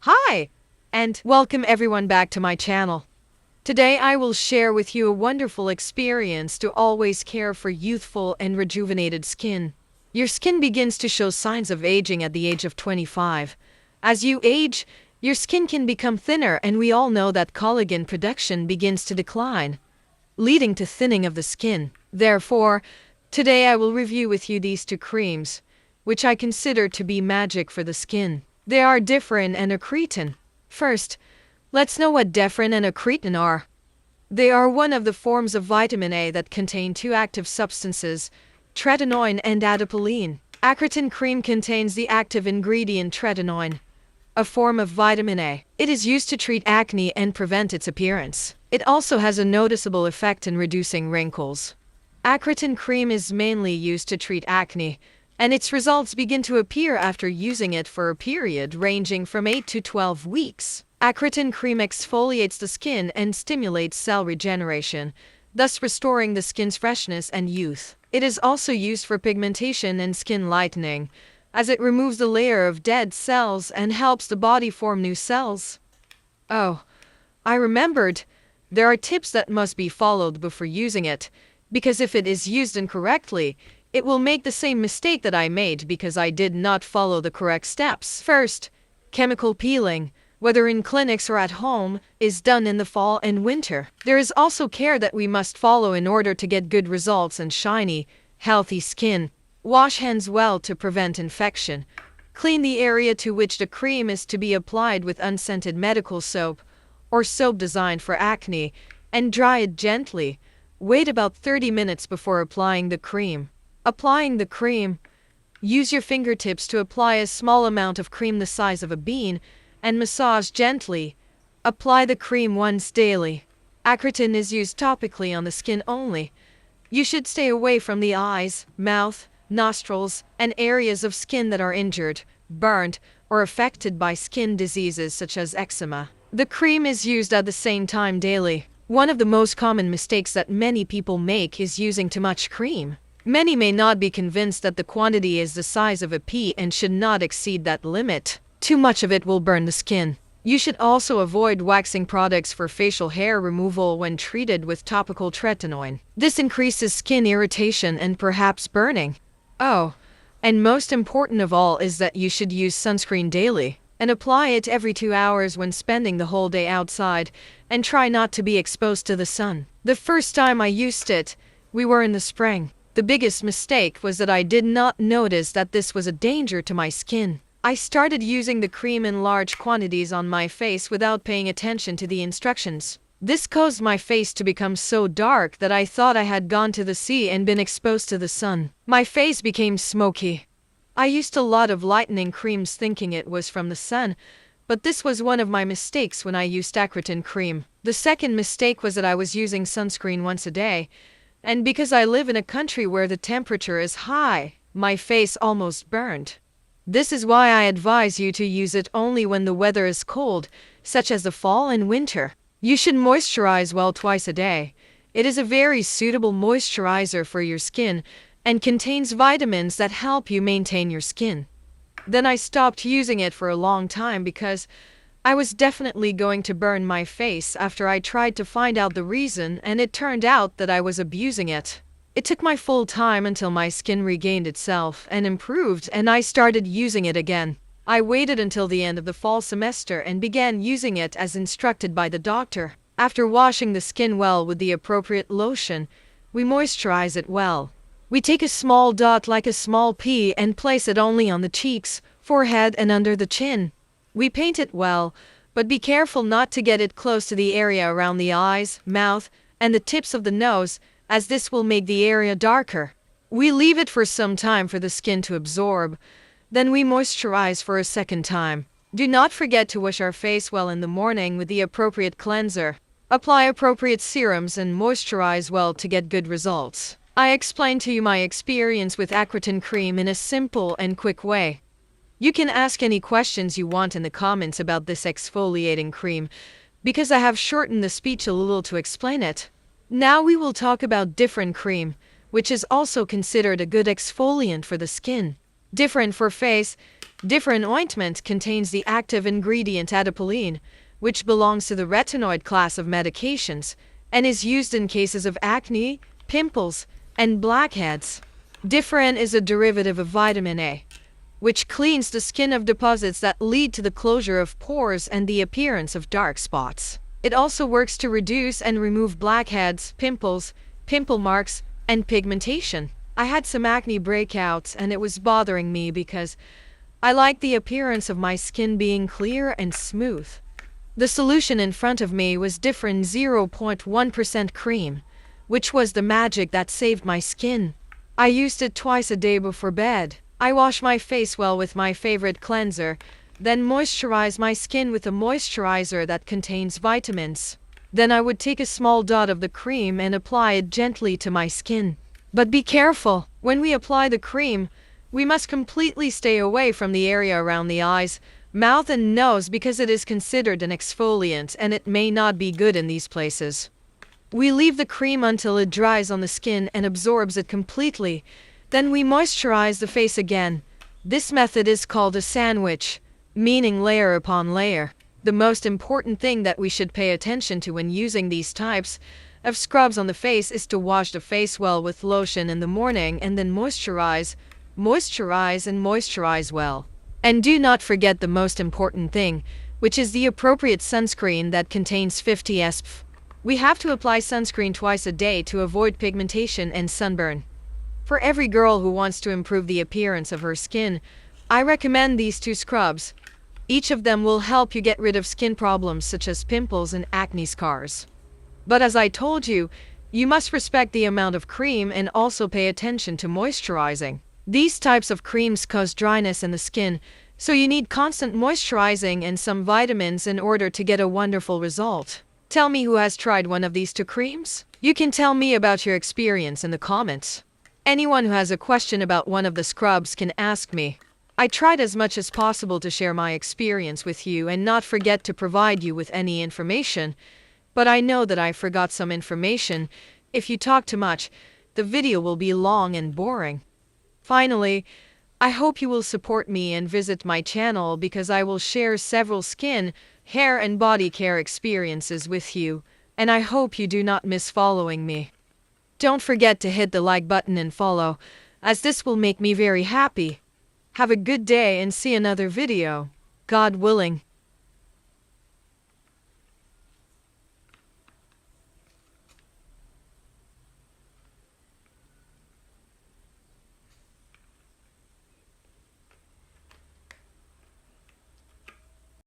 Hi, and welcome everyone back to my channel. Today I will share with you a wonderful experience to always care for youthful and rejuvenated skin. Your skin begins to show signs of aging at the age of 25. As you age, your skin can become thinner, and we all know that collagen production begins to decline, leading to thinning of the skin. Therefore, today I will review with you these two creams, which I consider to be magic for the skin. They are Differin and Acretin. First, let's know what Differin and Acretin are. They are one of the forms of vitamin A that contain two active substances, tretinoin and adapalene. Acretin cream contains the active ingredient tretinoin, a form of vitamin A. It is used to treat acne and prevent its appearance. It also has a noticeable effect in reducing wrinkles. Acretin cream is mainly used to treat acne, and its results begin to appear after using it for a period ranging from 8 to 12 weeks. Acretin cream exfoliates the skin and stimulates cell regeneration, thus restoring the skin's freshness and youth. It is also used for pigmentation and skin lightening, as it removes the layer of dead cells and helps the body form new cells. Oh, I remembered. There are tips that must be followed before using it, because if it is used incorrectly, it will make the same mistake that I made because I did not follow the correct steps. First, chemical peeling, whether in clinics or at home, is done in the fall and winter. There is also care that we must follow in order to get good results and shiny, healthy skin. Wash hands well to prevent infection. Clean the area to which the cream is to be applied with unscented medical soap or soap designed for acne, and dry it gently. Wait about 30 minutes before applying the cream. Applying the cream. Use your fingertips to apply a small amount of cream the size of a bean and massage gently. Apply the cream once daily. Acretin is used topically on the skin only. You should stay away from the eyes, mouth, nostrils, and areas of skin that are injured, burned, or affected by skin diseases such as eczema. The cream is used at the same time daily. One of the most common mistakes that many people make is using too much cream. Many may not be convinced that the quantity is the size of a pea and should not exceed that limit. Too much of it will burn the skin. You should also avoid waxing products for facial hair removal when treated with topical tretinoin. This increases skin irritation and perhaps burning. Oh, and most important of all is that you should use sunscreen daily and apply it every 2 hours when spending the whole day outside, and try not to be exposed to the sun. The first time I used it, we were in the spring. The biggest mistake was that I did not notice that this was a danger to my skin. I started using the cream in large quantities on my face without paying attention to the instructions. This caused my face to become so dark that I thought I had gone to the sea and been exposed to the sun. My face became smoky. I used a lot of lightening creams thinking it was from the sun, but this was one of my mistakes when I used Acretin cream. The second mistake was that I was using sunscreen once a day, and because I live in a country where the temperature is high, my face almost burned. This is why I advise you to use it only when the weather is cold, such as the fall and winter. You should moisturize well twice a day. It is a very suitable moisturizer for your skin and contains vitamins that help you maintain your skin. Then I stopped using it for a long time because I was definitely going to burn my face after I tried to find out the reason, and it turned out that I was abusing it. It took my full time until my skin regained itself and improved, and I started using it again. I waited until the end of the fall semester and began using it as instructed by the doctor. After washing the skin well with the appropriate lotion, we moisturize it well. We take a small dot like a small pea and place it only on the cheeks, forehead, and under the chin. We paint it well, but be careful not to get it close to the area around the eyes, mouth, and the tips of the nose, as this will make the area darker. We leave it for some time for the skin to absorb. Then we moisturize for a second time. Do not forget to wash our face well in the morning with the appropriate cleanser. Apply appropriate serums and moisturize well to get good results. I explained to you my experience with Acretin cream in a simple and quick way. You can ask any questions you want in the comments about this exfoliating cream, because I have shortened the speech a little to explain it. Now we will talk about Differin cream, which is also considered a good exfoliant for the skin. Differin for face. Differin ointment contains the active ingredient adapalene, which belongs to the retinoid class of medications and is used in cases of acne, pimples, and blackheads. Differin is a derivative of vitamin A, which cleans the skin of deposits that lead to the closure of pores and the appearance of dark spots. It also works to reduce and remove blackheads, pimples, pimple marks, and pigmentation. I had some acne breakouts and it was bothering me because I like the appearance of my skin being clear and smooth. The solution in front of me was Differin 0.1% cream, which was the magic that saved my skin. I used it twice a day before bed. I wash my face well with my favorite cleanser, then moisturize my skin with a moisturizer that contains vitamins. Then I would take a small dot of the cream and apply it gently to my skin. But be careful, when we apply the cream, we must completely stay away from the area around the eyes, mouth and nose because it is considered an exfoliant and it may not be good in these places. We leave the cream until it dries on the skin and absorbs it completely. Then we moisturize the face again. This method is called a sandwich, meaning layer upon layer. The most important thing that we should pay attention to when using these types of scrubs on the face is to wash the face well with lotion in the morning and then moisturize, and moisturize well. And do not forget the most important thing, which is the appropriate sunscreen that contains 50 SPF. We have to apply sunscreen twice a day to avoid pigmentation and sunburn. For every girl who wants to improve the appearance of her skin, I recommend these two scrubs. Each of them will help you get rid of skin problems such as pimples and acne scars. But as I told you, you must respect the amount of cream and also pay attention to moisturizing. These types of creams cause dryness in the skin, so you need constant moisturizing and some vitamins in order to get a wonderful result. Tell me who has tried one of these two creams? You can tell me about your experience in the comments. Anyone who has a question about one of the scrubs can ask me. I tried as much as possible to share my experience with you and not forget to provide you with any information, but I know that I forgot some information. If you talk too much, the video will be long and boring. Finally, I hope you will support me and visit my channel because I will share several skin, hair and body care experiences with you, and I hope you do not miss following me. Don't forget to hit the like button and follow, as this will make me very happy. Have a good day and see another video, God willing.